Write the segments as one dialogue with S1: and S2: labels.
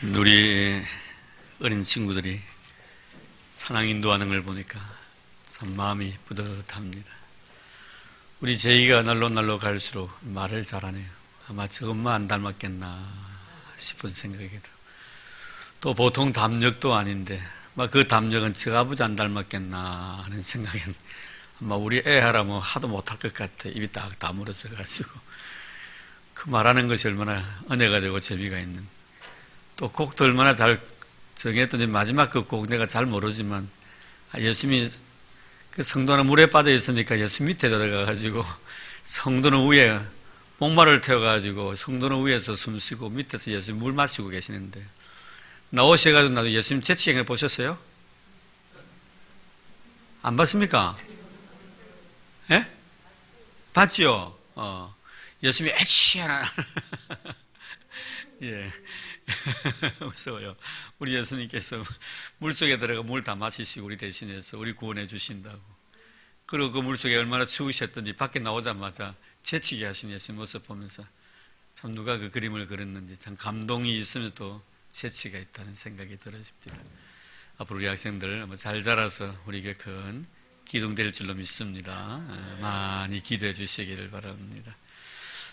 S1: 우리 어린 친구들이 산악 인도하는 걸 보니까 참 마음이 뿌듯합니다. 우리 제이가 날로 갈수록 말을 잘하네요. 아마 저 엄마 안 닮았겠나 싶은 생각이 들어요. 또 보통 담력도 아닌데 막 그 담력은 저 아버지 안 닮았겠나 하는 생각이 아마 우리 애 하라면 하도 못할 것 같아. 입이 딱 다물어져 가지고 그 말하는 것이 얼마나 은혜가 되고 재미가 있는, 또 곡도 얼마나 잘 정했더니 마지막 그 곡 내가 잘 모르지만 예수님이 그 성도는 물에 빠져 있으니까 예수 밑에 들어가가지고 성도는 위에 목마를 태워가지고 성도는 위에서 숨 쉬고 밑에서 예수님 물 마시고 계시는데 나오셔가지고 나도 예수님 재치행을 보셨어요? 안 봤습니까? 예? 봤죠? 예수님이 에치하나 예. 무서워요. 우리 예수님께서 물속에 들어가 물 다 마시시고 우리 대신해서 우리 구원해 주신다고. 그리고 그 물속에 얼마나 추우셨던지 밖에 나오자마자 재치게 하신 예수님 모습 보면서 참 누가 그 그림을 그렸는지 참 감동이 있으면서도 재치가 있다는 생각이 들어집니다. 앞으로 우리 학생들 잘 자라서 우리에게 큰 기둥될 줄로 믿습니다. 많이 기도해 주시기를 바랍니다.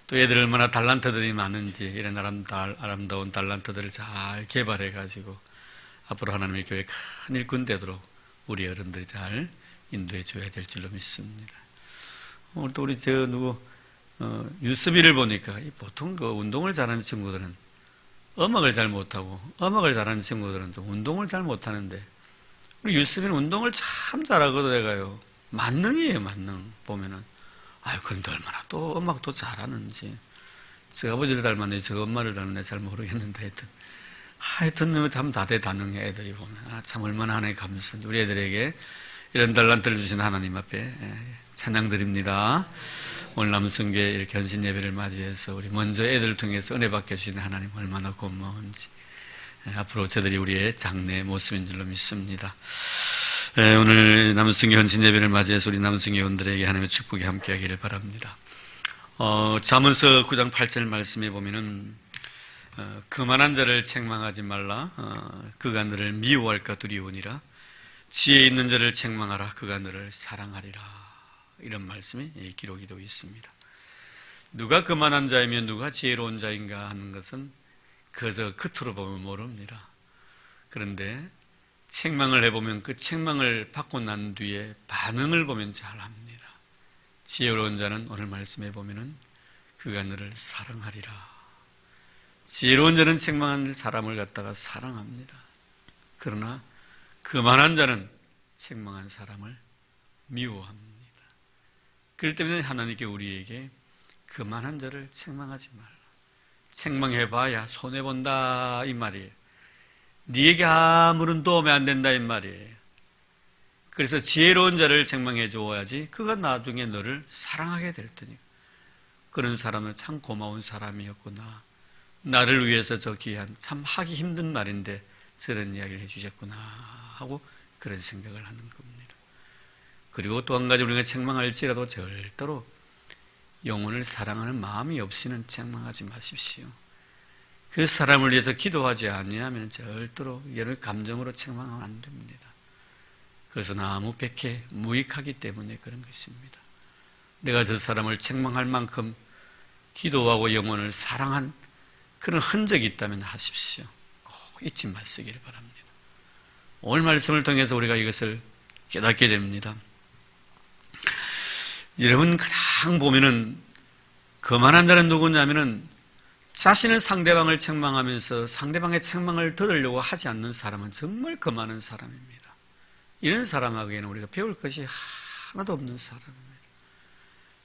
S1: 또 애들 얼마나 달란트들이 많은지 이런 아름다운 달란트들을 잘 개발해 가지고 앞으로 하나님의 교회 큰 일꾼 되도록 우리 어른들이 잘 인도해 줘야 될 줄로 믿습니다. 오늘 또 우리 유스비를 보니까 보통 그 운동을 잘하는 친구들은 음악을 잘 못하고 음악을 잘하는 친구들은 또 운동을 잘 못하는데 우리 유스비는 운동을 참 잘하거든. 내가요 만능이에요. 만능 보면은 그런데 얼마나 또 음악도 잘하는지. 저 아버지를 닮았네, 저 엄마를 닮았네, 잘 모르겠는데 하여튼 참 다대다능해. 애들이 보면 참 얼마나 하나님 감사한지. 우리 애들에게 이런 달란트를 주신 하나님 앞에 찬양 드립니다. 오늘 남성교회 이렇게 헌신 예배를 맞이해서 우리 먼저 애들을 통해서 은혜 받게 주신 하나님 얼마나 고마운지. 앞으로 저들이 우리의 장래 모습인 줄로 믿습니다. 오늘 남성교 헌신 예배를 맞이해서 우리 남성교 회원들에게 하나님의 축복이 함께하기를 바랍니다. 잠언서 9장 8절 말씀에 보면은 그만한 자를 책망하지 말라. 그가 너를 미워할까 두려우니라. 지혜 있는 자를 책망하라. 그가 너를 사랑하리라. 이런 말씀이 기록이 되어 있습니다. 누가 그만한 자이며 누가 지혜로운 자인가 하는 것은 그저 겉으로 보면 모릅니다. 그런데 책망을 해보면 그 책망을 받고 난 뒤에 반응을 보면 잘 압니다. 지혜로운 자는 오늘 말씀해 보면은 그가 너를 사랑하리라. 지혜로운 자는 책망한 사람을 갖다가 사랑합니다. 그러나 그만한 자는 책망한 사람을 미워합니다. 그렇기 때문에 하나님께 우리에게 그만한 자를 책망하지 말라. 책망해봐야 손해본다 이 말이에요. 네게 아무런 도움이 안 된다 이 말이에요. 그래서 지혜로운 자를 책망해 주어야지 그가 나중에 너를 사랑하게 될 테니까. 그런 사람은 참 고마운 사람이었구나. 나를 위해서 저 귀한 참 하기 힘든 말인데 저런 이야기를 해주셨구나 하고 그런 생각을 하는 겁니다. 그리고 또 한 가지 우리가 책망할지라도 절대로 영혼을 사랑하는 마음이 없이는 책망하지 마십시오. 그 사람을 위해서 기도하지 아니하면 절대로 여러 감정으로 책망하면 안 됩니다. 그것은 아무 백해 무익하기 때문에 그런 것입니다. 내가 저 사람을 책망할 만큼 기도하고 영혼을 사랑한 그런 흔적이 있다면 하십시오. 꼭 잊지 마시기를 바랍니다. 오늘 말씀을 통해서 우리가 이것을 깨닫게 됩니다. 여러분 가장 보면은 거만한 자는 누구냐면은 자신은 상대방을 책망하면서 상대방의 책망을 들으려고 하지 않는 사람은 정말 거만한 사람입니다. 이런 사람에게는 우리가 배울 것이 하나도 없는 사람입니다.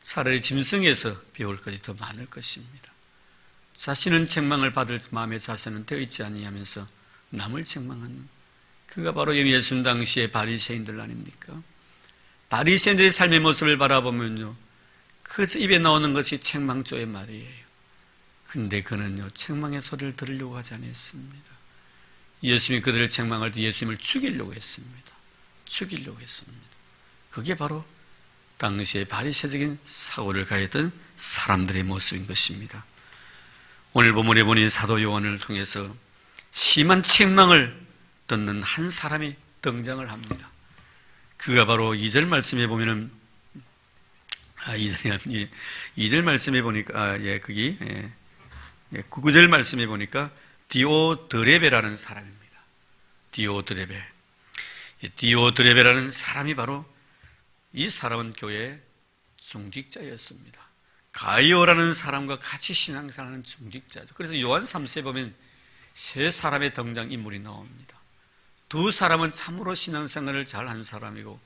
S1: 차라리 짐승에서 배울 것이 더 많을 것입니다. 자신은 책망을 받을 마음의 자세는 되어 있지 아니하면서 남을 책망하는, 그가 바로 예수님 당시의 바리새인들 아닙니까? 바리새인들의 삶의 모습을 바라보면요, 그래서 입에 나오는 것이 책망조의 말이에요. 근데 그는요, 책망의 소리를 들으려고 하지 않았습니다. 예수님이 그들을 책망할 때 예수님을 죽이려고 했습니다. 죽이려고 했습니다. 그게 바로 당시의 바리새적인 사고를 가했던 사람들의 모습인 것입니다. 오늘 본문에 보니 사도 요한을 통해서 심한 책망을 듣는 한 사람이 등장을 합니다. 그가 바로 2절 말씀에 보면은 2절 말씀에 보니까 9절 말씀에 보니까 디오드레베라는 사람입니다. 디오드레베라는 사람이 바로 이 사람은 교회 중직자였습니다. 가이오라는 사람과 같이 신앙생활하는 중직자죠. 그래서 요한 3세에 보면 세 사람의 등장인물이 나옵니다. 두 사람은 참으로 신앙생활을 잘한 사람이고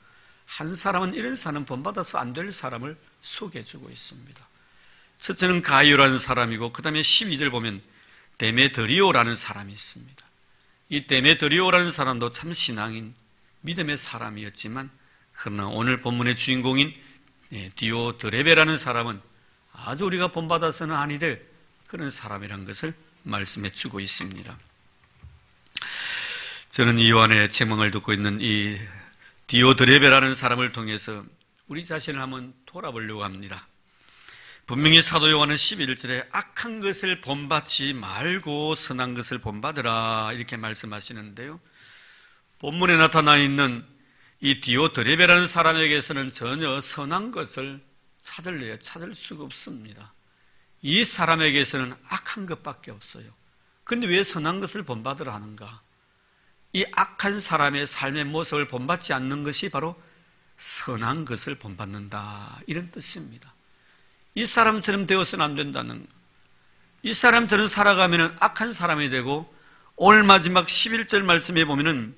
S1: 한 사람은 이런 사람 본받아서 안 될 사람을 소개해주고 있습니다. 첫째는 가이오라는 사람이고 그 다음에 12절 보면 데메드리오라는 사람이 있습니다. 이 데메드리오라는 사람도 참 신앙인 믿음의 사람이었지만 그러나 오늘 본문의 주인공인 디오드레베라는 사람은 아주 우리가 본받아서는 아니 될 그런 사람이라는 것을 말씀해 주고 있습니다. 저는 이 요한의 책망을 듣고 있는 이 디오드레베라는 사람을 통해서 우리 자신을 한번 돌아보려고 합니다. 분명히 사도 요한은 11절에 악한 것을 본받지 말고 선한 것을 본받으라 이렇게 말씀하시는데요. 본문에 나타나 있는 이 디오드레베라는 사람에게서는 전혀 선한 것을 찾을 수가 없습니다. 이 사람에게서는 악한 것밖에 없어요. 그런데 왜 선한 것을 본받으라 하는가? 이 악한 사람의 삶의 모습을 본받지 않는 것이 바로 선한 것을 본받는다 이런 뜻입니다. 이 사람처럼 되어서는 안 된다는 것. 이 사람처럼 살아가면 악한 사람이 되고 오늘 마지막 11절 말씀에 보면은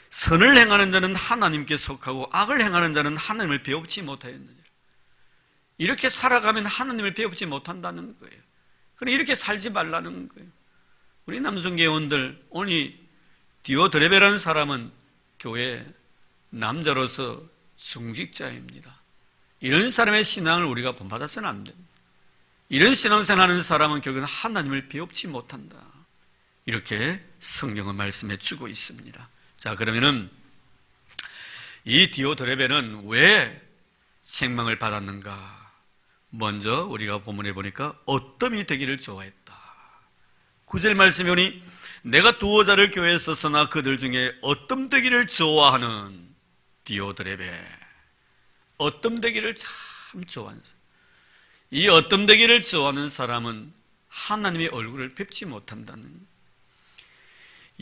S1: 선을 행하는 자는 하나님께 속하고 악을 행하는 자는 하나님을 배웁지 못하였느니라. 이렇게 살아가면 하나님을 배웁지 못한다는 거예요. 그럼 이렇게 살지 말라는 거예요. 우리 남성계원들 오늘 디오드레베라는 사람은 교회 남자로서 중직자입니다. 이런 사람의 신앙을 우리가 본받아서는 안 됩니다. 이런 신앙생활하는 사람은 결국은 하나님을 배웁지 못한다. 이렇게 성경은 말씀해 주고 있습니다. 자, 그러면은 이 디오드레베는 왜 책망을 받았는가? 먼저 우리가 본문에 보니까 어뜸이 되기를 좋아했다. 9절 말씀에 보니 내가 두어 자를 교회에 썼으나 그들 중에 어뜸 되기를 좋아하는 디오드레베. 어뜸 되기를 참 좋아하는 사람. 이 어뜸 되기를 좋아하는 사람은 하나님의 얼굴을 뵙지 못한다는.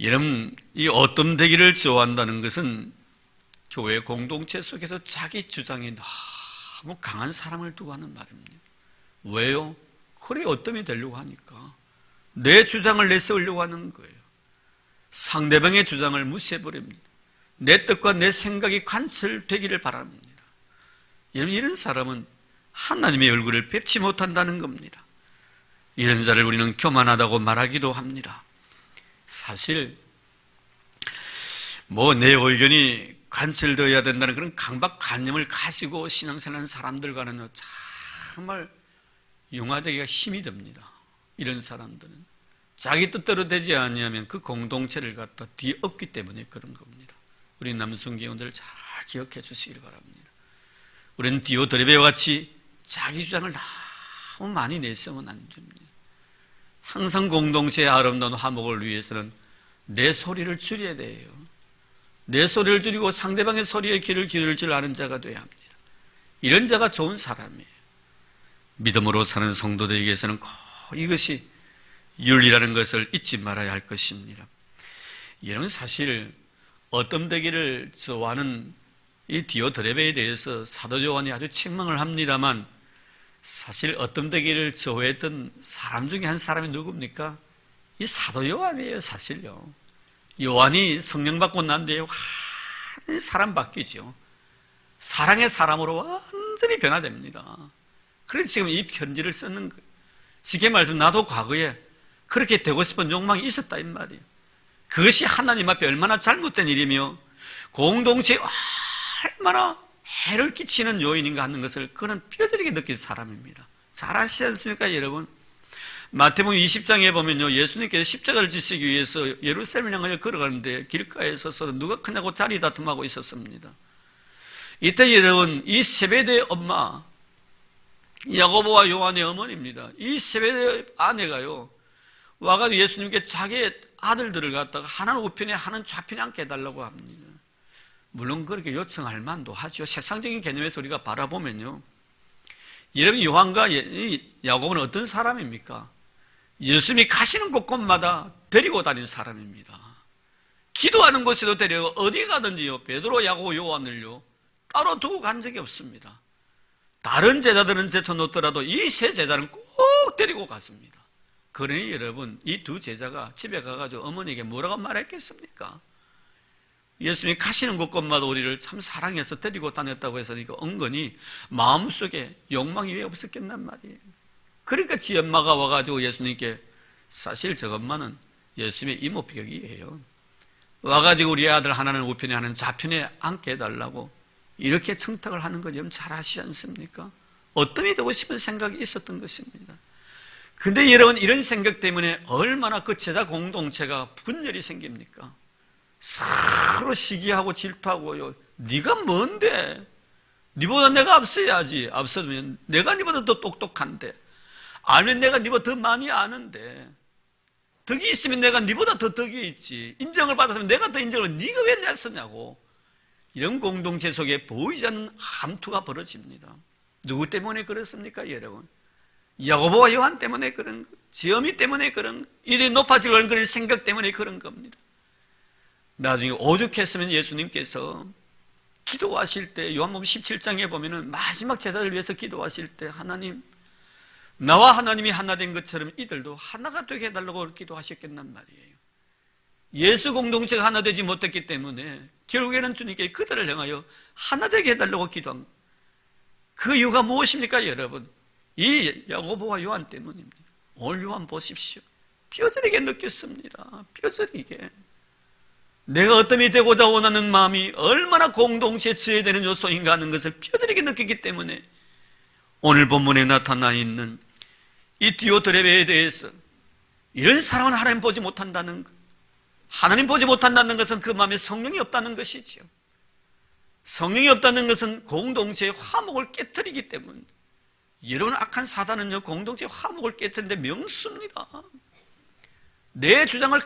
S1: 여러분, 이 어뜸 되기를 좋아한다는 것은 교회 공동체 속에서 자기 주장이 너무 강한 사람을 두고 하는 말입니다. 왜요? 그래 어뜸이 되려고 하니까. 내 주장을 내세우려고 하는 거예요. 상대방의 주장을 무시해버립니다. 내 뜻과 내 생각이 관철되기를 바랍니다. 여러분, 이런 사람은 하나님의 얼굴을 뵙지 못한다는 겁니다. 이런 자를 우리는 교만하다고 말하기도 합니다. 사실 내 의견이 관철되어야 된다는 그런 강박관념을 가지고 신앙생활하는 사람들과는 정말 융화되기가 힘이 듭니다. 이런 사람들은 자기 뜻대로 되지 않으면 그 공동체를 갖다 뒤엎기 때문에 그런 겁니다. 우리 남성계원들 잘 기억해 주시길 바랍니다. 우리는 디오드레베와 같이 자기 주장을 너무 많이 내세우면 안 됩니다. 항상 공동체의 아름다운 화목을 위해서는 내 소리를 줄여야 돼요. 내 소리를 줄이고 상대방의 소리에 귀를 기울일 줄 아는 자가 돼야 합니다. 이런 자가 좋은 사람이에요. 믿음으로 사는 성도들에게서는 꼭 이것이 윤리라는 것을 잊지 말아야 할 것입니다. 여러분, 사실 어떤 되기를 좋아하는 이 디오드레베에 대해서 사도 요한이 아주 책망을 합니다만 사실 어떤 되기를 좋아했던 사람 중에 한 사람이 누굽니까? 이 사도 요한이에요. 사실요. 요한이 성령 받고 난 뒤에 완전히 사람 바뀌죠. 사랑의 사람으로 완전히 변화됩니다. 그래서 지금 이 편지를 쓰는 거예요. 쉽게 말하면 나도 과거에 그렇게 되고 싶은 욕망이 있었다 이 말이에요. 그것이 하나님 앞에 얼마나 잘못된 일이며 공동체에 얼마나 해를 끼치는 요인인가 하는 것을 그는 뼈저리게 느낀 사람입니다. 잘 아시지 않습니까, 여러분? 마태복음 20장에 보면요, 예수님께서 십자가를 지시기 위해서 예루살렘을 향하여 걸어가는데 길가에 서서 누가 크냐고 자리 다툼하고 있었습니다. 이때 여러분, 이 세베대의 엄마 야고보와 요한의 어머니입니다. 이 세베대의 아내가요, 와가지고 예수님께 자기의 아들들을 갖다가 하나는 우편에 하나는 좌편에 앉게 해달라고 합니다. 물론 그렇게 요청할 만도 하죠. 세상적인 개념에서 우리가 바라보면요, 여러분 요한과 야곱은 어떤 사람입니까? 예수님이 가시는 곳곳마다 데리고 다닌 사람입니다. 기도하는 곳에도 데리고 어디 가든지요, 베드로, 야곱, 요한을요 따로 두고 간 적이 없습니다. 다른 제자들은 제쳐놓더라도 이 세 제자는 꼭 데리고 갔습니다. 그러니 여러분, 이 두 제자가 집에 가가지고 어머니에게 뭐라고 말했겠습니까? 예수님이 가시는 곳곳마다 우리를 참 사랑해서 데리고 다녔다고 해서 은근히 마음속에 욕망이 왜 없었겠단 말이에요. 그러니까 지 엄마가 와가지고 예수님께, 사실 저 엄마는 예수님의 이모벽이에요. 와가지고 우리 아들 하나는 우편에 하나는 좌편에 앉게 해달라고 이렇게 청탁을 하는 걸 여러분 잘 아시지 않습니까? 어떤 되고 싶은 생각이 있었던 것입니다. 근데 여러분, 이런 생각 때문에 얼마나 그 제자 공동체가 분열이 생깁니까? 서로 시기하고 질투하고요. 네가 뭔데? 네보다 내가 앞서야지. 앞서면 내가 네보다 더 똑똑한데, 알면 내가 네보다 더 많이 아는데, 덕이 있으면 내가 네보다 더 덕이 있지. 인정을 받았으면 내가 더 인정을, 네가 왜 냈었냐고. 이런 공동체 속에 보이지 않는 함투가 벌어집니다. 누구 때문에 그렇습니까, 여러분? 야고보와 요한 때문에 그런 거, 지엄이 때문에 그런 거, 이들이 높아지려는 그런 생각 때문에 그런 겁니다. 나중에 오죽했으면 예수님께서 기도하실 때, 요한복음 17장에 보면은 마지막 제자를 위해서 기도하실 때, 하나님, 나와 하나님이 하나 된 것처럼 이들도 하나가 되게 해달라고 기도하셨겠단 말이에요. 예수 공동체가 하나 되지 못했기 때문에 결국에는 주님께 그들을 향하여 하나 되게 해달라고 기도한 것. 그 이유가 무엇입니까, 여러분? 이 야고보와 요한 때문입니다. 오늘 요한 보십시오. 뼈저리게 느꼈습니다. 뼈저리게. 내가 어떤 되고자 원하는 마음이 얼마나 공동체에 지혜되는 요소인가 하는 것을 뼈저리게 느끼기 때문에 오늘 본문에 나타나 있는 이 디오드레베에 대해서, 이런 사람은 하나님 보지 못한다는 것, 하나님 보지 못한다는 것은 그 마음에 성령이 없다는 것이지요. 성령이 없다는 것은 공동체의 화목을 깨뜨리기 때문에, 이런 악한 사단은요 공동체의 화목을 깨뜨리는데 명수입니다. 내 주장을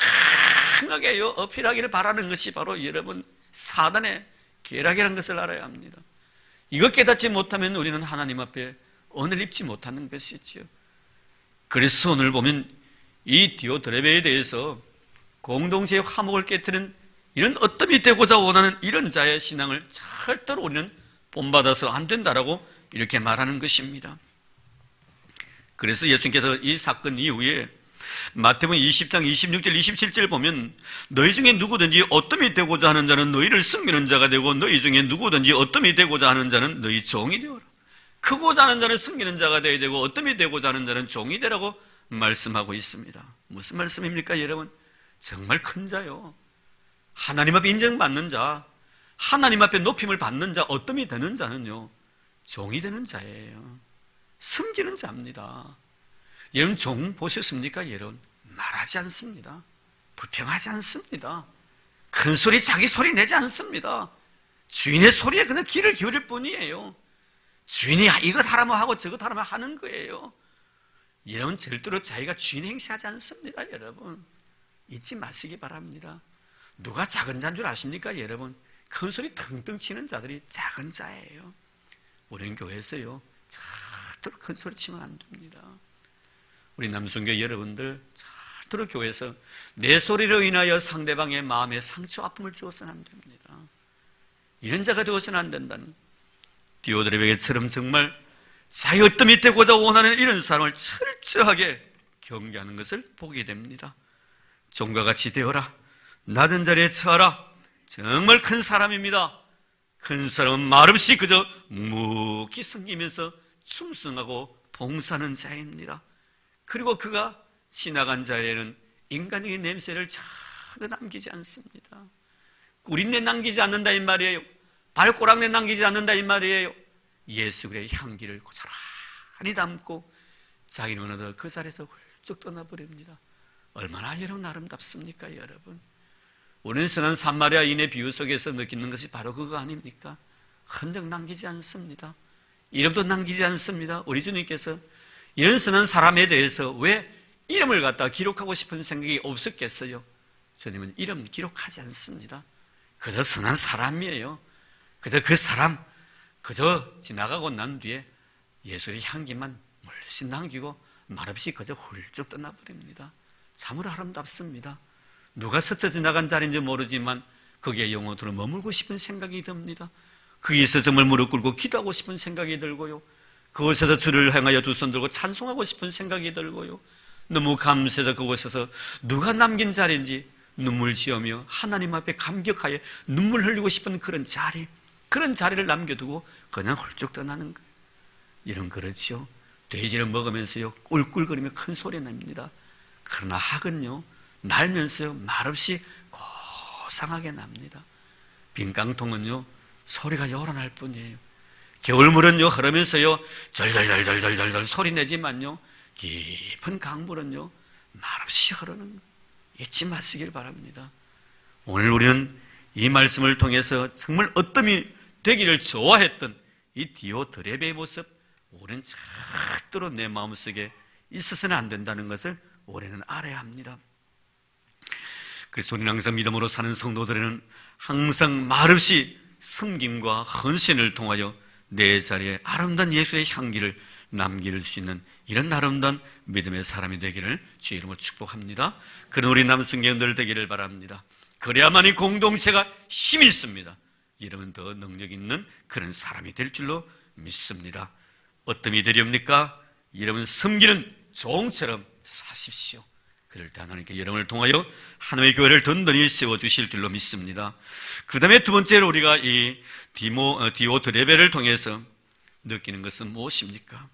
S1: 강하게 어필하기를 바라는 것이 바로 여러분 사단의 계략이라는 것을 알아야 합니다. 이것 깨닫지 못하면 우리는 하나님 앞에 언을 입지 못하는 것이지요. 그래서 오늘 보면 이 디오드레베에 대해서 공동체의 화목을 깨뜨리는 이런 어뜸이 되고자 원하는 이런 자의 신앙을 절대로 우리는 본받아서 안 된다라고 이렇게 말하는 것입니다. 그래서 예수님께서 이 사건 이후에 마태복음 20장 26절 27절 보면, 너희 중에 누구든지 어뜸이 되고자 하는 자는 너희를 섬기는 자가 되고, 너희 중에 누구든지 어뜸이 되고자 하는 자는 너희 종이 되어라. 크고자 하는 자는 섬기는 자가 되어야 되고, 어뜸이 되고자 하는 자는 종이 되라고 말씀하고 있습니다. 무슨 말씀입니까, 여러분? 정말 큰 자요. 하나님 앞에 인정받는 자, 하나님 앞에 높임을 받는 자, 어뜸이 되는 자는요 종이 되는 자예요. 섬기는 자입니다. 여러분 종 보셨습니까? 여러분 말하지 않습니다. 불평하지 않습니다. 큰 소리 자기 소리 내지 않습니다. 주인의 소리에 그냥 귀를 기울일 뿐이에요. 주인이 이것 하라면 하고 저것 하라면 하는 거예요. 여러분 절대로 자기가 주인 행세하지 않습니다. 여러분 잊지 마시기 바랍니다. 누가 작은 자인 줄 아십니까? 여러분 큰 소리 텅텅 치는 자들이 작은 자예요. 우리는 교회에서요 절대로 큰 소리 치면 안 됩니다. 우리 남성교 여러분들 절대로 교회에서 내 소리로 인하여 상대방의 마음에 상처 아픔을 주어서는 안 됩니다. 이런 자가 되어서는 안 된다는, 디오드레베처럼 정말 자기 어뜸이 되고자 원하는 이런 사람을 철저하게 경계하는 것을 보게 됩니다. 종과 같이 되어라. 낮은 자리에 처하라. 정말 큰 사람입니다. 큰 사람은 말없이 그저 묵묵히 섬기면서 충성하고 봉사하는 자입니다. 그리고 그가 지나간 자리에는 인간의 냄새를 전혀 남기지 않습니다. 꿀인내 남기지 않는다 이 말이에요. 발꼬락내 남기지 않는다 이 말이에요. 예수 그리스도의 향기를 고스란히 담고 자기는 어느덧 그 자리에서 훌쩍 떠나버립니다. 얼마나 여러분 아름답습니까, 여러분? 우리는 선한 사마리아인의 비유 속에서 느끼는 것이 바로 그거 아닙니까? 흔적 남기지 않습니다. 이름도 남기지 않습니다. 우리 주님께서 이런 선한 사람에 대해서 왜 이름을 갖다 기록하고 싶은 생각이 없었겠어요? 주님은 이름 기록하지 않습니다. 그저 선한 사람이에요. 그저 그 사람, 그저 지나가고 난 뒤에 예수의 향기만 물씬 남기고 말없이 그저 훌쩍 떠나버립니다. 참으로 아름답습니다. 누가 스쳐 지나간 자리인지 모르지만 거기에 영원토록 머물고 싶은 생각이 듭니다. 거기에서 정말 무릎 꿇고 기도하고 싶은 생각이 들고요. 그곳에서 주를 향하여 두 손 들고 찬송하고 싶은 생각이 들고요. 너무 감사해서 그곳에서 누가 남긴 자리인지 눈물 지으며 하나님 앞에 감격하여 눈물 흘리고 싶은 그런 자리, 그런 자리를 남겨두고 그냥 훌쩍 떠나는 거예요. 이런 그렇죠. 돼지를 먹으면서요 꿀꿀거리며 큰 소리 납니다. 그러나 학은요 날면서요 말없이 고상하게 납니다. 빈 깡통은요 소리가 요란할 뿐이에요. 겨울물은요 흐르면서요 절절절절절절 소리 내지만요 깊은 강물은요 말없이 흐르는 거예요. 잊지 마시길 바랍니다. 오늘 우리는 이 말씀을 통해서 정말 어떠함이 되기를 좋아했던 이 디오드레베의 모습, 우리는 절대로 내 마음속에 있어서는 안 된다는 것을 우리는 알아야 합니다. 그래서 우리는 항상 믿음으로 사는 성도들에는 항상 말없이 섬김과 헌신을 통하여 내 자리에 아름다운 예수의 향기를 남길 수 있는 이런 아름다운 믿음의 사람이 되기를 주의 이름으로 축복합니다. 그런 우리 남성교인들 되기를 바랍니다. 그래야만이 공동체가 힘이 있습니다. 이러면 더 능력 있는 그런 사람이 될 줄로 믿습니다. 어떤 되렵니까? 여러분 섬기는 종처럼 사십시오. 그럴 때 하나님께 여러분을 통하여 하나님의 교회를 든든히 세워주실 줄로 믿습니다. 그 다음에 두 번째로 우리가 이 디오드레베를 통해서 느끼는 것은 무엇입니까?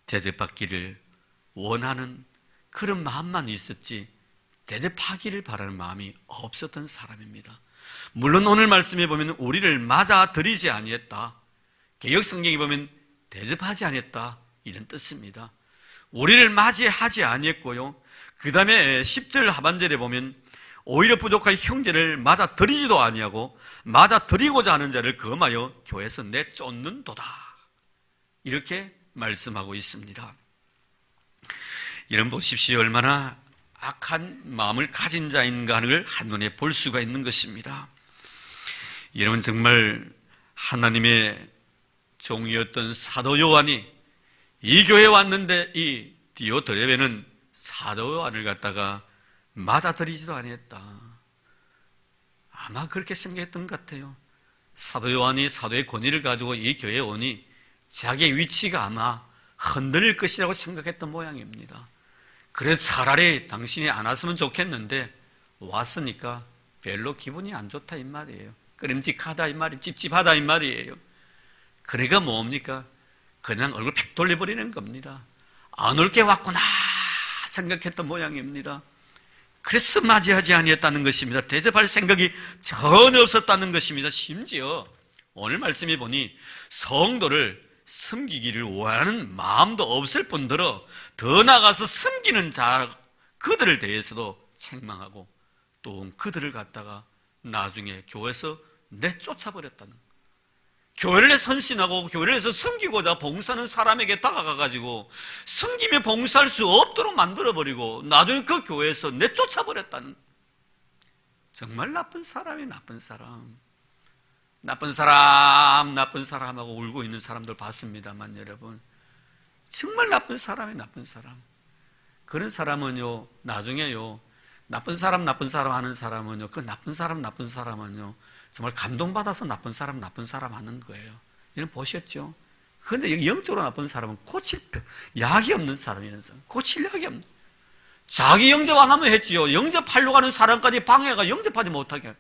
S1: 대접받기를 원하는 그런 마음만 있었지 대접하기를 바라는 마음이 없었던 사람입니다. 물론 오늘 말씀에 보면 우리를 맞아들이지 아니했다. 개역 성경에 보면 대접하지 아니했다 이런 뜻입니다. 우리를 맞이하지 아니했고요. 그 다음에 10절 하반절에 보면 오히려 부족한 형제를 맞아들이지도 아니하고 맞아들이고자 하는 자를 금하여 교회에서 내쫓는도다. 이렇게 말씀하고 있습니다. 여러분 보십시오. 얼마나 악한 마음을 가진 자인가 하는 걸 한눈에 볼 수가 있는 것입니다. 여러분 정말 하나님의 종이었던 사도 요한이 이 교회에 왔는데 이 디오드레베는 사도 요한을 갖다가 맞아들이지도 아니했다. 아마 그렇게 생각했던 것 같아요. 사도 요한이 사도의 권위를 가지고 이 교회에 오니 자기의 위치가 아마 흔들릴 것이라고 생각했던 모양입니다. 그래서 차라리 당신이 안 왔으면 좋겠는데 왔으니까 별로 기분이 안 좋다 이 말이에요. 끄림직하다 이 말이에요. 찝찝하다 이 말이에요. 그래가 뭡니까? 그냥 얼굴 팩 돌려버리는 겁니다. 안 올 게 왔구나 생각했던 모양입니다. 그래서 맞이하지 아니했다는 것입니다. 대접할 생각이 전혀 없었다는 것입니다. 심지어 오늘 말씀해 보니 성도를 섬기기를 원하는 마음도 없을 뿐더러 더 나아가서 섬기는 자 그들을 대해서도 책망하고 또 그들을 갖다가 나중에 교회에서 내쫓아버렸다는 거예요. 교회를 선신하고 교회를 해서 섬기고자 봉사하는 사람에게 다가가가지고 섬기며 봉사할 수 없도록 만들어버리고 나중에 그 교회에서 내쫓아버렸다는 거예요. 정말 나쁜 사람이 나쁜 사람. 나쁜 사람하고 울고 있는 사람들 봤습니다만 여러분 정말 나쁜 사람이 나쁜 사람. 그런 사람은요 나중에요 나쁜 사람 하는 사람은요 그 나쁜 사람은요 정말 감동받아서 나쁜 사람 하는 거예요. 이런 보셨죠? 그런데 영적으로 나쁜 사람은 고칠 약이 없는 사람이라는 사람. 고칠 약이 없는. 자기 영접 안 하면 했지요. 영접하려고 하는 사람까지 방해가 영접하지 못하게.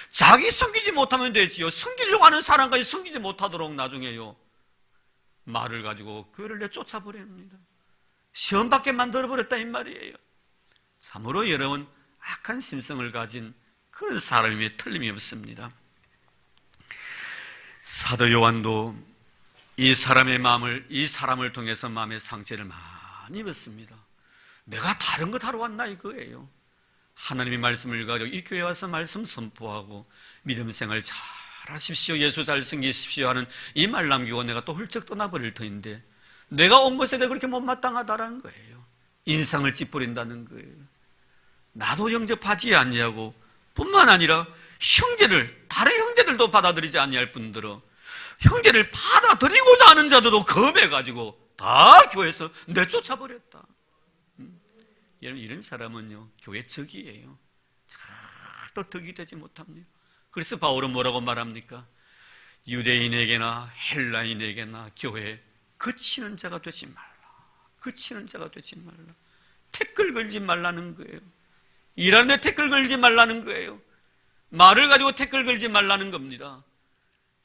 S1: 자기 섬기지 못하면 되지요. 섬기려고 하는 사람까지 섬기지 못하도록 나중에요. 말을 가지고 교회를 내쫓아버립니다. 시험 받게 만들어버렸다 이 말이에요. 참으로 여러분 악한 심성을 가진 그런 사람임에 틀림이 없습니다. 사도 요한도 이 사람의 마음을 이 사람을 통해서 마음의 상처를 많이 입었습니다. 내가 다른 것 하러 왔나 이거예요. 하나님의 말씀을 가지고 이 교회에 와서 말씀 선포하고 믿음 생활 잘 하십시오. 예수 잘 섬기십시오 하는 이 말 남기고 내가 또 훌쩍 떠나버릴 터인데 내가 온 것에 대해 그렇게 못마땅하다라는 거예요. 인상을 찌푸린다는 거예요. 나도 영접하지 아니하고 뿐만 아니라 다른 형제들도 받아들이지 아니할 뿐더러 형제를 받아들이고자 하는 자들도 겁해가지고 다 교회에서 내쫓아버렸다. 여러분, 이런 사람은요, 교회 적이에요. 잘 덕이 되지 못합니다. 그래서 바울은 뭐라고 말합니까? 유대인에게나 헬라인에게나 교회에 그치는 자가 되지 말라. 그치는 자가 되지 말라. 태클 걸지 말라는 거예요. 일하는데 태클 걸지 말라는 거예요. 말을 가지고 태클 걸지 말라는 겁니다.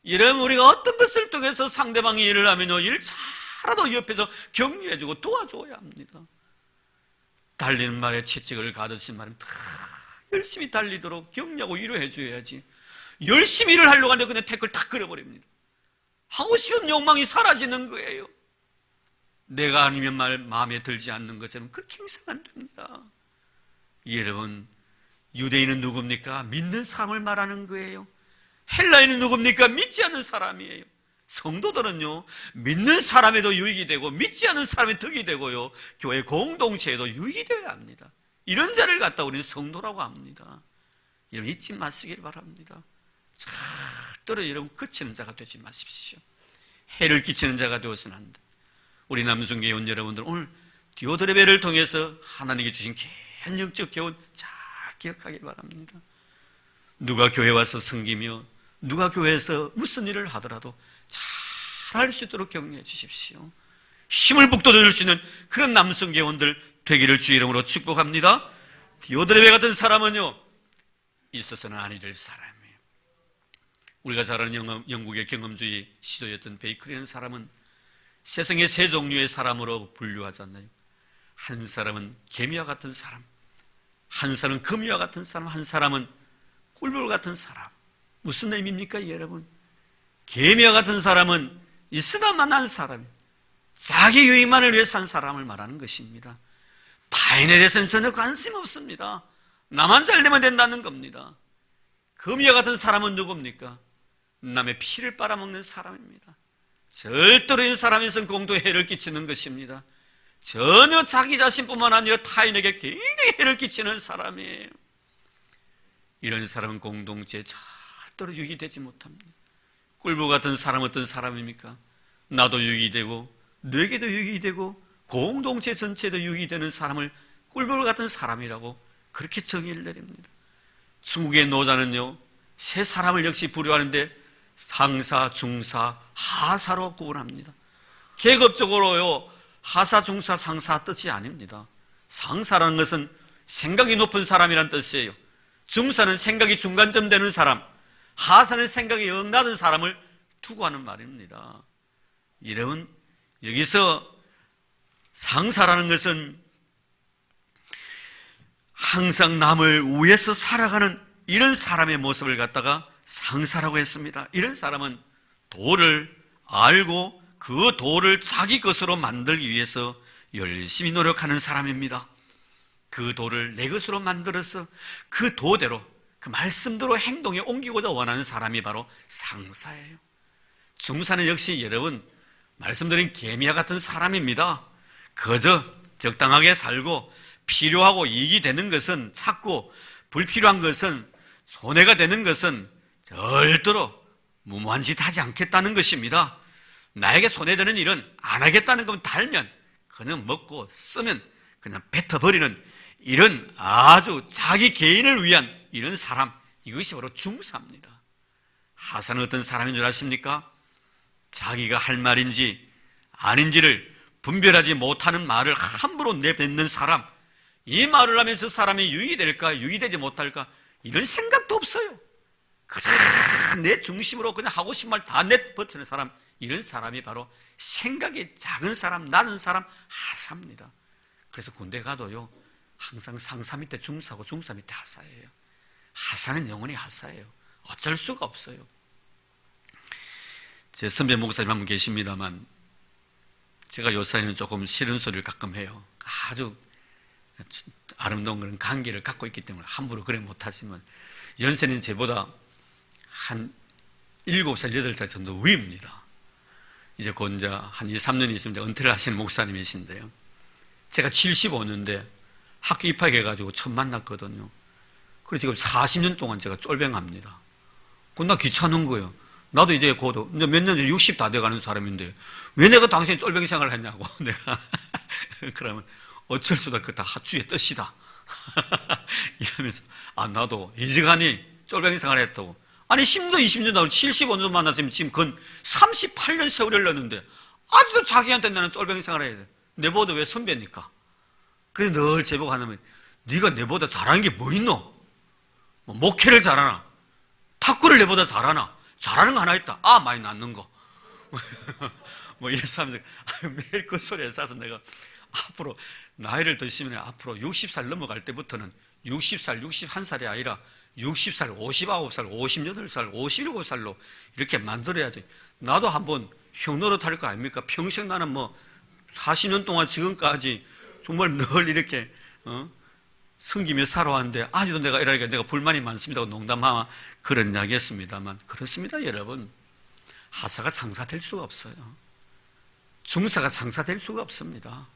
S1: 이러면 우리가 어떤 것을 통해서 상대방이 일을 하면요, 일을 잘하도 옆에서 격려해주고 도와줘야 합니다. 달리는 말에 채찍을 가듯이 말하면 다 열심히 달리도록 격려하고 위로해줘야지. 열심히 일을 하려고 하는데 그냥 태클 탁 걸어버립니다. 하고 싶은 욕망이 사라지는 거예요. 내가 아니면 마음에 들지 않는 것처럼 그렇게 행사가 안 됩니다. 여러분, 유대인은 누굽니까? 믿는 사람을 말하는 거예요. 헬라인은 누굽니까? 믿지 않는 사람이에요. 성도들은요, 믿는 사람에도 유익이 되고 믿지 않는 사람의 덕이 되고요, 교회 공동체에도 유익이 되어야 합니다. 이런 자를 갖다 우리는 성도라고 합니다. 여러분, 잊지 마시길 바랍니다. 절대로 여러분 그치는 자가 되지 마십시오. 해를 끼치는 자가 되어서는 안 돼. 우리 남순교회 온 여러분들, 오늘 디오드레베를 통해서 하나님께 주신 귀한 영적 교훈 잘 기억하길 바랍니다. 누가 교회 와서 섬기며 누가 교회에서 무슨 일을 하더라도 잘 할 수 있도록 격려해 주십시오. 힘을 북돋워 줄 수 있는 그런 남성교원들 되기를 주의 이름으로 축복합니다. 디오드레베 같은 사람은요, 있어서는 아니 될 사람이에요. 우리가 잘 아는 영국의 경험주의 시도였던 베이커리라는 사람은 세상의 세 종류의 사람으로 분류하지 않나요? 한 사람은 개미와 같은 사람, 한 사람은 거미와 같은 사람, 한 사람은 꿀벌 같은 사람. 무슨 의미입니까, 여러분? 개미와 같은 사람은 있으나마나 사람, 자기 유익만을 위해 산 사람을 말하는 것입니다. 타인에 대해서는 전혀 관심 없습니다. 나만 잘 되면 된다는 겁니다. 거미와 같은 사람은 누굽니까? 남의 피를 빨아먹는 사람입니다. 절대로 이 사람에서는 공동에 해를 끼치는 것입니다. 전혀 자기 자신뿐만 아니라 타인에게 굉장히 해를 끼치는 사람이에요. 이런 사람은 공동체에 절대로 유익이 되지 못합니다. 꿀벌 같은 사람 어떤 사람입니까? 나도 유익이 되고 너에게도 유익이 되고 공동체 전체에도 유익이 되는 사람을 꿀벌 같은 사람이라고 그렇게 정의를 내립니다. 중국의 노자는요, 세 사람을 역시 부류하는데 상사, 중사, 하사로 구분합니다. 계급적으로요, 하사, 중사, 상사 뜻이 아닙니다. 상사라는 것은 생각이 높은 사람이란 뜻이에요. 중사는 생각이 중간점 되는 사람, 하사는 생각이 영 낮은 사람을 두고 하는 말입니다. 여러분, 여기서 상사라는 것은 항상 남을 위해서 살아가는 이런 사람의 모습을 갖다가 상사라고 했습니다. 이런 사람은 도를 알고 그 도를 자기 것으로 만들기 위해서 열심히 노력하는 사람입니다. 그 도를 내 것으로 만들어서 그 도대로, 그 말씀대로 행동에 옮기고자 원하는 사람이 바로 상사예요. 중사는 역시 여러분, 말씀드린 개미와 같은 사람입니다. 그저 적당하게 살고 필요하고 이익이 되는 것은 찾고 불필요한 것은, 손해가 되는 것은 절대로 무모한 짓 하지 않겠다는 것입니다. 나에게 손해되는 일은 안 하겠다는 건 달면 그냥 먹고 쓰면 그냥 뱉어버리는 이런 아주 자기 개인을 위한 이런 사람, 이것이 바로 중사입니다. 하사는 어떤 사람인 줄 아십니까? 자기가 할 말인지 아닌지를 분별하지 못하는 말을 함부로 내뱉는 사람, 이 말을 하면서 사람이 유익이 될까 유익이 되지 못할까 이런 생각도 없어요. 그저 내 중심으로 그냥 하고 싶은 말 다 내버티는 사람, 이런 사람이 바로 생각이 작은 사람, 낮은 사람, 하사입니다. 그래서 군대 가도요, 항상 상사 밑에 중사고 중사 밑에 하사예요. 하사는 영원히 하사예요. 어쩔 수가 없어요. 제 선배 목사님 한 분 계십니다만, 제가 요사이는 조금 싫은 소리를 가끔 해요. 아주 아름다운 그런 감기를 갖고 있기 때문에 함부로 그래 못하지만, 연세는 제보다 한 7살, 8살 정도 위입니다. 이제 곧 이제 한 2, 3년 있으면 은퇴를 하시는 목사님이신데요. 제가 75년대 학교 입학해가지고 처음 만났거든요. 그래서 지금 40년 동안 제가 쫄병합니다. 나 귀찮은 거예요. 나도 이제 곧, 몇 년 전에 60 다 돼가는 사람인데, 왜 내가 당신이 쫄병 생활을 했냐고. 내가. 그러면 어쩔 수 없다. 그 다 하추의 뜻이다. 이러면서, 나도 이제간이 쫄병 생활을 했다고. 아니, 10년, 20년, 75년 만났으면 지금 건 38년 세월을 흘렀는데, 아직도 자기한테 나는 쫄병 생활을 해야 돼. 내보다 왜 선배니까. 그래서 늘 제보고 하면, 네가 내보다 잘하는 게 뭐 있노? 뭐 목회를 잘하나? 탁구를 내보다 잘하나? 잘하는 거 하나 있다. 많이 낳는 거. 뭐 이래서 하면서 매일 그 소리에 싸서 내가 앞으로 나이를 드시면 앞으로 60살 넘어갈 때부터는 60살, 61살이 아니라 60살, 59살, 58살, 57살로 이렇게 만들어야지. 나도 한번 형 노릇할 거 아닙니까? 평생 나는 뭐 40년 동안 지금까지 정말 늘 이렇게 섬기며 살아왔는데 아직도 내가 이러니까 내가 불만이 많습니다. 농담하마 그런 이야기 했습니다만 그렇습니다, 여러분. 하사가 상사될 수가 없어요. 중사가 상사될 수가 없습니다.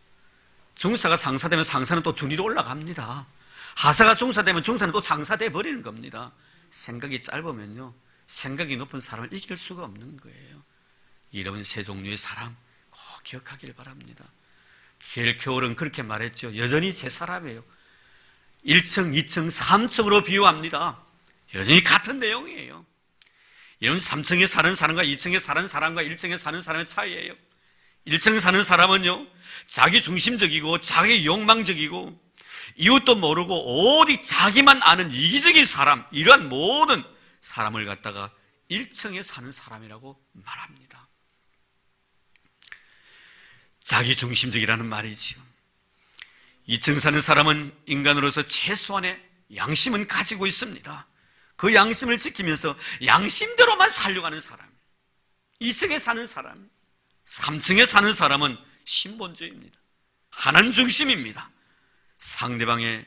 S1: 중사가 상사되면 상사는 또 중 위로 올라갑니다. 하사가 중사되면 중사는 또 상사돼 버리는 겁니다. 생각이 짧으면요, 생각이 높은 사람을 이길 수가 없는 거예요. 이런 세 종류의 사람 꼭 기억하길 바랍니다. 겔케올은 그렇게 말했죠. 여전히 세 사람이에요. 1층, 2층, 3층으로 비유합니다. 여전히 같은 내용이에요. 이런 3층에 사는 사람과 2층에 사는 사람과 1층에 사는 사람의 차이예요. 1층에 사는 사람은요, 자기 중심적이고 자기 욕망적이고 이웃도 모르고 오직 자기만 아는 이기적인 사람, 이러한 모든 사람을 갖다가 1층에 사는 사람이라고 말합니다. 자기 중심적이라는 말이지요. 2층 사는 사람은 인간으로서 최소한의 양심은 가지고 있습니다. 그 양심을 지키면서 양심대로만 살려고 하는 사람. 2층에 사는 사람, 3층에 사는 사람은 신본주의입니다. 하나님 중심입니다. 상대방의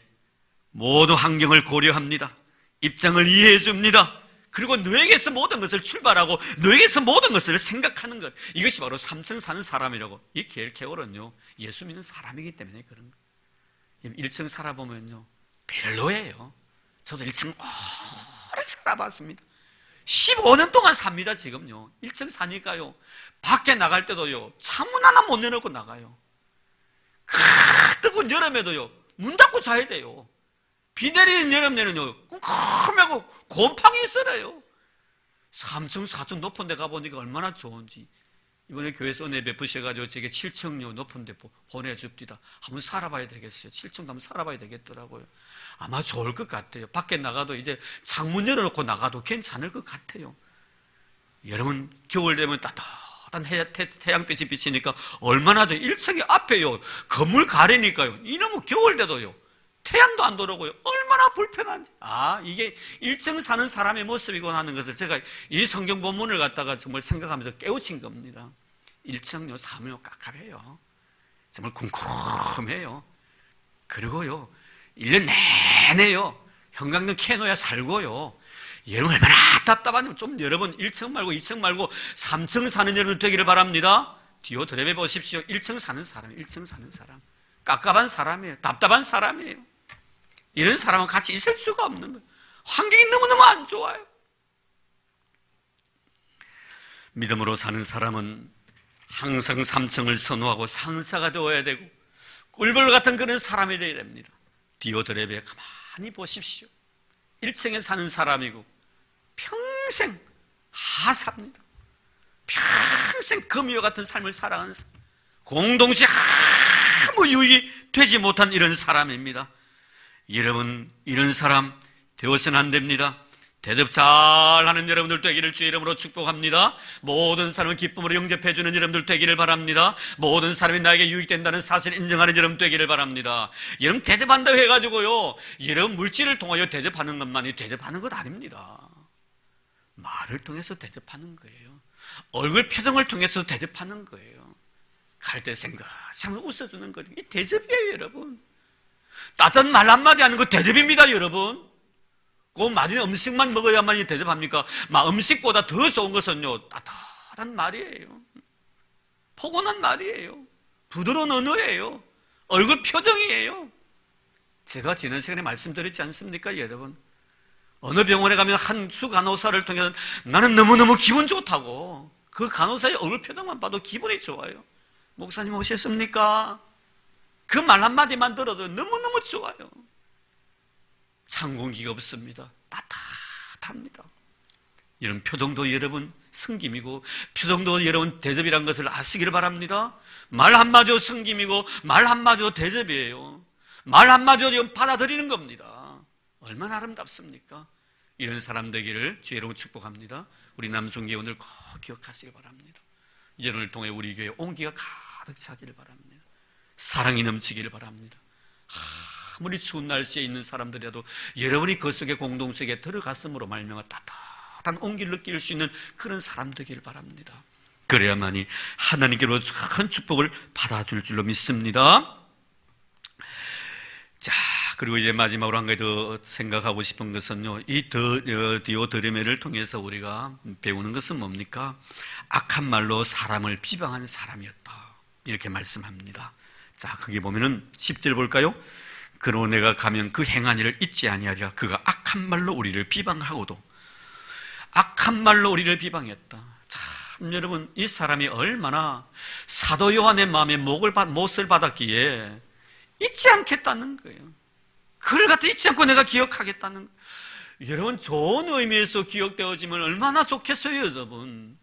S1: 모든 환경을 고려합니다. 입장을 이해해 줍니다. 그리고 너에게서 모든 것을 출발하고 너에게서 모든 것을 생각하는 것, 이것이 바로 3층 사는 사람이라고. 이 겔케올은요, 예수 믿는 사람이기 때문에 그런 거예요. 1층 살아보면요, 별로예요. 저도 1층 오래 살아봤습니다. 15년 동안 삽니다, 지금요. 1층 사니까요, 밖에 나갈 때도요, 창문 하나 못 내놓고 나가요. 뜨거운 여름에도요, 문 닫고 자야 돼요. 비 내리는 여름에는요, 쿵쿵하고 곰팡이 썰어요. 3층, 4층 높은 데 가보니까 얼마나 좋은지. 이번에 교회에서 은혜 베푸셔가지고 제게 7층 높은 데 보내줍니다. 한번 살아봐야 되겠어요. 7층도 한번 살아봐야 되겠더라고요. 아마 좋을 것 같아요. 밖에 나가도 이제 창문 열어놓고 나가도 괜찮을 것 같아요. 여러분, 겨울 되면 따뜻한 태양빛이 비치니까 얼마나 좋아요. 1층에 앞에요, 건물 가리니까요, 이놈의 겨울 돼도요, 태양도 안 들어오고요. 얼마나 불편한지. 이게 1층 사는 사람의 모습이고 하는 것을 제가 이 성경 본문을 갖다가 정말 생각하면서 깨우친 겁니다. 1층요, 3층요, 깝깝해요. 정말 쿵쿵해요. 그리고요, 1년 내내요, 형광등 켜놓아야 살고요. 여러분 얼마나 답답한지. 좀 여러분 1층 말고 2층 말고 3층 사는 여러분 되기를 바랍니다. 디오드랩에 보십시오. 1층 사는 사람, 1층 사는 사람. 깝깝한 사람이에요. 답답한 사람이에요. 이런 사람은 같이 있을 수가 없는 거예요. 환경이 너무너무 안 좋아요. 믿음으로 사는 사람은 항상 3층을 선호하고 상사가 되어야 되고 꿀벌 같은 그런 사람이 되어야 됩니다. 디오드랩에 가만히 보십시오. 1층에 사는 사람이고 평생 하사입니다. 평생 금유와 같은 삶을 살아가는 사람, 공동체 아무 유익이 되지 못한 이런 사람입니다. 여러분, 이런 사람 되어서는 안 됩니다. 대접 잘하는 여러분들 되기를 주의 이름으로 축복합니다. 모든 사람을 기쁨으로 영접해주는 여러분들 되기를 바랍니다. 모든 사람이 나에게 유익된다는 사실을 인정하는 여러분 되기를 바랍니다. 여러분 대접한다고 해가지고요, 여러분 물질을 통하여 대접하는 것만이 대접하는 것 아닙니다. 말을 통해서 대접하는 거예요. 얼굴 표정을 통해서 대접하는 거예요. 갈 때 생각하면서 웃어주는 거예요. 이 대접이에요, 여러분. 따뜻한 말 한마디 하는 거 대접입니다, 여러분. 그 맛있는 음식만 먹어야만 대접합니까? 음식보다 더 좋은 것은요, 따뜻한 말이에요. 포근한 말이에요. 부드러운 언어예요. 얼굴 표정이에요. 제가 지난 시간에 말씀드렸지 않습니까, 여러분? 어느 병원에 가면 한 수 간호사를 통해서 나는 너무너무 기분 좋다고, 그 간호사의 얼굴 표정만 봐도 기분이 좋아요. 목사님 오셨습니까? 그 말 한마디만 들어도 너무너무 좋아요. 창공기가 없습니다. 따뜻합니다. 이런 표정도 여러분 승김이고, 표정도 여러분 대접이란 것을 아시기를 바랍니다. 말 한마디도 승김이고, 말 한마디도 대접이에요. 말 한마디도 받아들이는 겁니다. 얼마나 아름답습니까? 이런 사람 되기를 주의 이름으로 축복합니다. 우리 남성교회 오늘 꼭 기억하시길 바랍니다. 이전을 통해 우리 교회 온기가 가득 차기를 바랍니다. 사랑이 넘치기를 바랍니다. 아무리 추운 날씨에 있는 사람들이라도 여러분이 그 속에 공동체에 들어갔음으로 말미암아 따뜻한 온기를 느낄 수 있는 그런 사람 되기를 바랍니다. 그래야만이 하나님께로 큰 축복을 받아줄 줄로 믿습니다. 자, 그리고 이제 마지막으로 한 가지 더 생각하고 싶은 것은요, 이 디오드레메를 통해서 우리가 배우는 것은 뭡니까? 악한 말로 사람을 비방한 사람이었다, 이렇게 말씀합니다. 자, 거기 보면은 10절 볼까요? 그러나 내가 가면 그 행한 일을 잊지 아니하리라. 그가 악한 말로 우리를 비방하고도, 악한 말로 우리를 비방했다. 참, 여러분, 이 사람이 얼마나 사도 요한의 마음에 못을 받았기에 잊지 않겠다는 거예요. 그를 갖다 잊지 않고 내가 기억하겠다는 거예요. 여러분, 좋은 의미에서 기억되어지면 얼마나 좋겠어요, 여러분.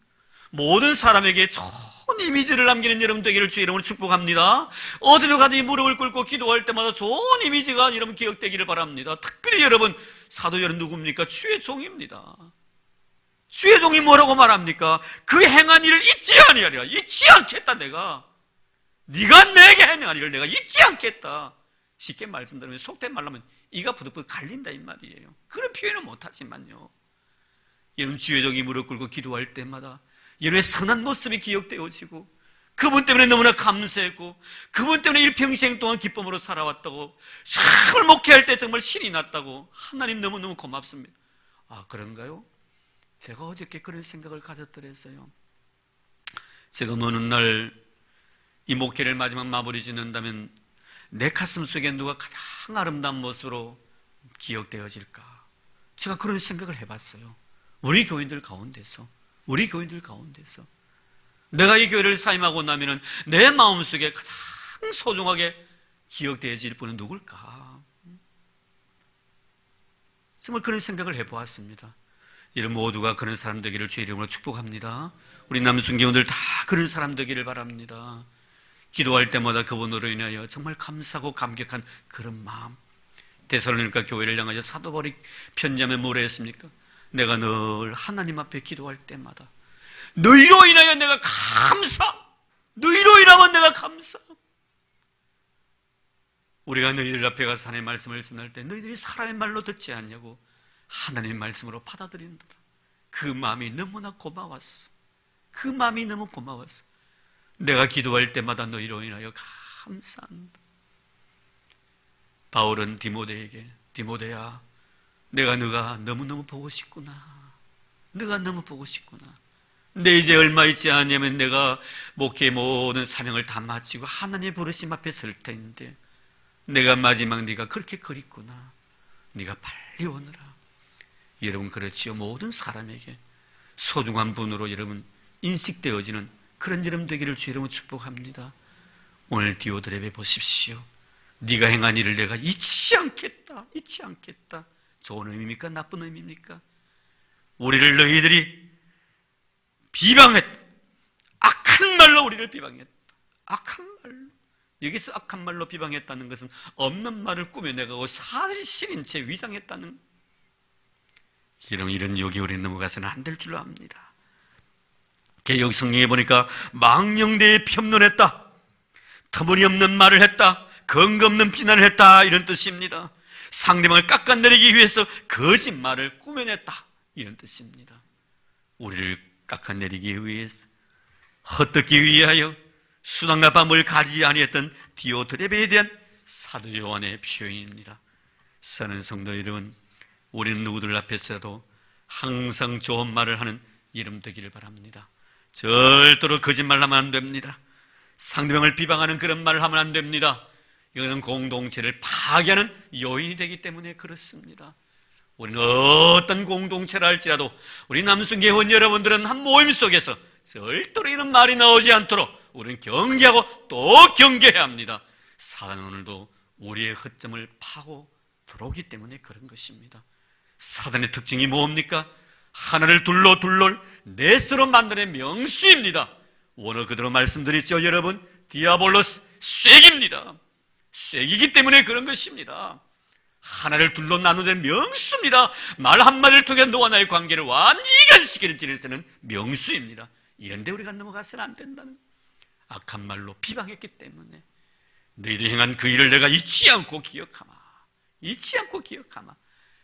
S1: 모든 사람에게 좋은 이미지를 남기는 여러분 되기를 주의 이름으로 축복합니다. 어디로 가든지 무릎을 꿇고 기도할 때마다 좋은 이미지가 여러분 기억되기를 바랍니다. 특별히 여러분, 사도 여러분 누굽니까? 주의 종입니다. 주의 종이 뭐라고 말합니까? 그 행한 일을 잊지 아니하리라. 잊지 않겠다. 내가 네가 내게 행한 일을 내가 잊지 않겠다. 쉽게 말씀드리면, 속된 말로 하면 이가 부득부득 갈린다 이 말이에요. 그런 표현은 못하지만요, 여러분 주의 종이 무릎 꿇고 기도할 때마다 여러분의 선한 모습이 기억되어지고, 그분 때문에 너무나 감사했고, 그분 때문에 일평생 동안 기쁨으로 살아왔다고, 정말 목회할 때 정말 신이 났다고, 하나님 너무너무 고맙습니다. 아, 그런가요? 제가 어저께 그런 생각을 가졌더랬어요. 제가 어느 날 이 목회를 마지막 마무리 짓는다면 내 가슴 속에 누가 가장 아름다운 모습으로 기억되어질까? 제가 그런 생각을 해봤어요. 우리 교인들 가운데서 내가 이 교회를 사임하고 나면은 내 마음속에 가장 소중하게 기억되어질 분은 누굴까? 정말 그런 생각을 해보았습니다. 이런 모두가 그런 사람 되기를 주의 이름으로 축복합니다. 우리 남순교원들 다 그런 사람 되기를 바랍니다. 기도할 때마다 그분으로 인하여 정말 감사하고 감격한 그런 마음. 데살로니가 교회를 향하여 사도 바울이 편지하며 뭐라 했습니까? 내가 늘 하나님 앞에 기도할 때마다 너희로 인하여 내가 너희로 인하면 내가 감사. 우리가 너희들 앞에 가서 하나님의 말씀을 전할 때 너희들이 사람의 말로 듣지 않냐고 하나님의 말씀으로 받아들인다. 그 마음이 너무나 고마웠어. 그 마음이 너무 고마웠어. 내가 기도할 때마다 너희로 인하여 감사한다. 바울은 디모데에게, 디모데야, 내가 너가 너무너무 보고 싶구나. 너가 너무 보고 싶구나. 근데 이제 얼마 있지 않으면 내가 목회 모든 사명을 다 마치고 하나님의 부르심 앞에 설 텐데 내가 마지막 네가 그렇게 그립구나. 네가 빨리 오너라. 여러분, 그렇지요. 모든 사람에게 소중한 분으로 여러분 인식되어지는 그런 여러분 되기를 주의 이름으로 축복합니다. 오늘 디오드레베 보십시오. 네가 행한 일을 내가 잊지 않겠다. 잊지 않겠다. 좋은 의미입니까? 나쁜 의미입니까? 우리를 너희들이 비방했다. 악한 말로 우리를 비방했다. 악한 말로. 여기서 악한 말로 비방했다는 것은 없는 말을 꾸며내고 사실인 채 위장했다는, 이런 욕이 우리는 넘어가서는 안 될 줄로 압니다. 개역 성경에 보니까 망령되이 편론했다, 터무니없는 말을 했다, 근거 없는 비난을 했다, 이런 뜻입니다. 상대방을 깎아내리기 위해서 거짓말을 꾸며냈다, 이런 뜻입니다. 우리를 깎아내리기 위해서, 헛듣기 위하여 수단과 방법을 가지지 아니했던 디오드레베에 대한 사도 요한의 표현입니다. 사는 성도 여러분, 우리는 누구들 앞에서도 항상 좋은 말을 하는 이름 되기를 바랍니다. 절대로 거짓말 하면 안 됩니다. 상대방을 비방하는 그런 말을 하면 안 됩니다. 이거는 공동체를 파괴하는 요인이 되기 때문에 그렇습니다. 우리는 어떤 공동체라 할지라도 우리 남순교회원 여러분들은 한 모임 속에서 절대로 이런 말이 나오지 않도록 우리는 경계하고 또 경계해야 합니다. 사단은 오늘도 우리의 허점을 파고 들어오기 때문에 그런 것입니다. 사단의 특징이 뭡니까? 하나를 둘러둘 넷으로 만드는 명수입니다. 원어 그대로 말씀드렸죠, 여러분. 디아볼로스, 쐐기입니다. 쐐기이기 때문에 그런 것입니다. 하나를 둘러 나누는 명수입니다. 말 한마디를 통해 너와 나의 관계를 완전히 이간시키는 지내서는 명수입니다. 이런데 우리가 넘어가서는 안 된다는, 악한 말로 비방했기 때문에 너희들이 행한 그 일을 내가 잊지 않고 기억하마. 잊지 않고 기억하마.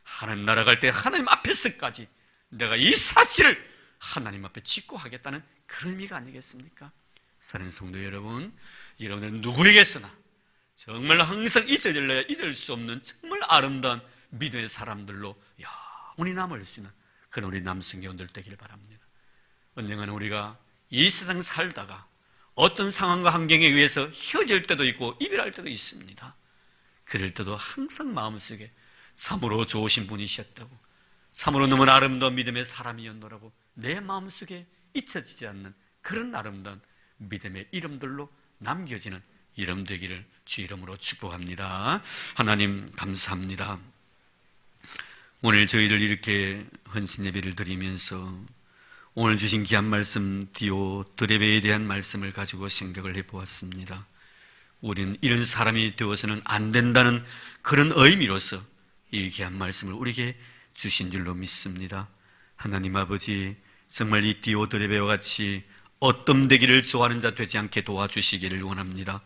S1: 하나님 나라 갈 때 하나님 앞에서까지 내가 이 사실을 하나님 앞에 짓고 하겠다는 그런 의미가 아니겠습니까? 사랑하는 성도 여러분, 여러분은 누구에게서나 정말 항상 잊을 수 없는 정말 아름다운 믿음의 사람들로 영원히 남을 수 있는 그런 우리 남성교원들 되기를 바랍니다. 언젠가는 우리가 이 세상 살다가 어떤 상황과 환경에 의해서 헤어질 때도 있고 이별할 때도 있습니다. 그럴 때도 항상 마음속에 참으로 좋으신 분이셨다고, 참으로 너무 아름다운 믿음의 사람이었노라고 내 마음속에 잊혀지지 않는 그런 아름다운 믿음의 이름들로 남겨지는 이름 되기를 주 이름으로 축복합니다. 하나님 감사합니다. 오늘 저희들 이렇게 헌신 예배를 드리면서 오늘 주신 귀한 말씀 디오드레베에 대한 말씀을 가지고 생각을 해보았습니다. 우리는 이런 사람이 되어서는 안 된다는 그런 의미로서 이 귀한 말씀을 우리에게 주신 줄로 믿습니다. 하나님 아버지, 정말 이 디오드레베와 같이 어떤 되기를 좋아하는 자 되지 않게 도와주시기를 원합니다.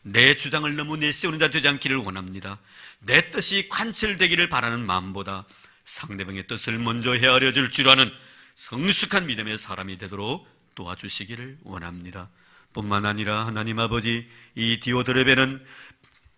S1: 내 주장을 너무 내세우는 자 되지 않기를 원합니다. 내 뜻이 관철되기를 바라는 마음보다 상대방의 뜻을 먼저 헤아려 줄 줄 아는 성숙한 믿음의 사람이 되도록 도와주시기를 원합니다. 뿐만 아니라 하나님 아버지, 이 디오드레베는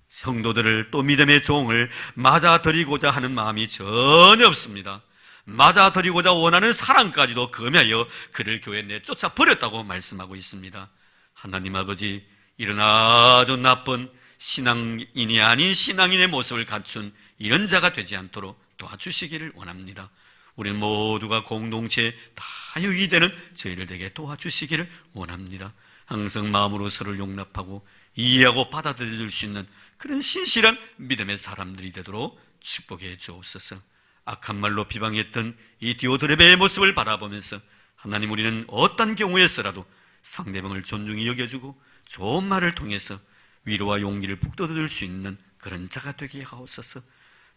S1: 성도들을 또 믿음의 종을 맞아들이고자 하는 마음이 전혀 없습니다. 맞아들이고자 원하는 사랑까지도 금하여 그를 교회에 내쫓아 버렸다고 말씀하고 있습니다. 하나님 아버지, 이런 아주 나쁜 신앙인이 아닌 신앙인의 모습을 갖춘 이런 자가 되지 않도록 도와주시기를 원합니다. 우리는 모두가 공동체에 다 유의되는 저희를 되게 도와주시기를 원합니다. 항상 마음으로 서로를 용납하고 이해하고 받아들일 수 있는 그런 신실한 믿음의 사람들이 되도록 축복해 주옵소서. 악한 말로 비방했던 이 디오드레베의 모습을 바라보면서 하나님, 우리는 어떤 경우에서라도 상대방을 존중히 여겨주고 좋은 말을 통해서 위로와 용기를 북돋을 수 있는 그런 자가 되게 하옵소서.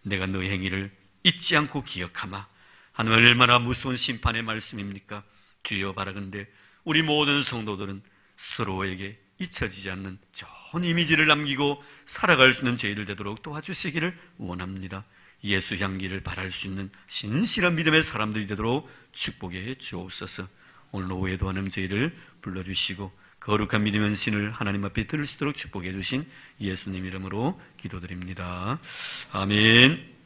S1: 내가 너의 행위를 잊지 않고 기억하마. 하나님, 얼마나 무서운 심판의 말씀입니까? 주여, 바라건대 우리 모든 성도들은 서로에게 잊혀지지 않는 좋은 이미지를 남기고 살아갈 수 있는 저희들 되도록 도와주시기를 원합니다. 예수 향기를 바랄 수 있는 신실한 믿음의 사람들이 되도록 축복해 주옵소서. 오늘 오후에도 하나님 저희를 불러주시고 거룩한 믿음의 신을 하나님 앞에 들을 수 있도록 축복해 주신 예수님 이름으로 기도드립니다. 아멘.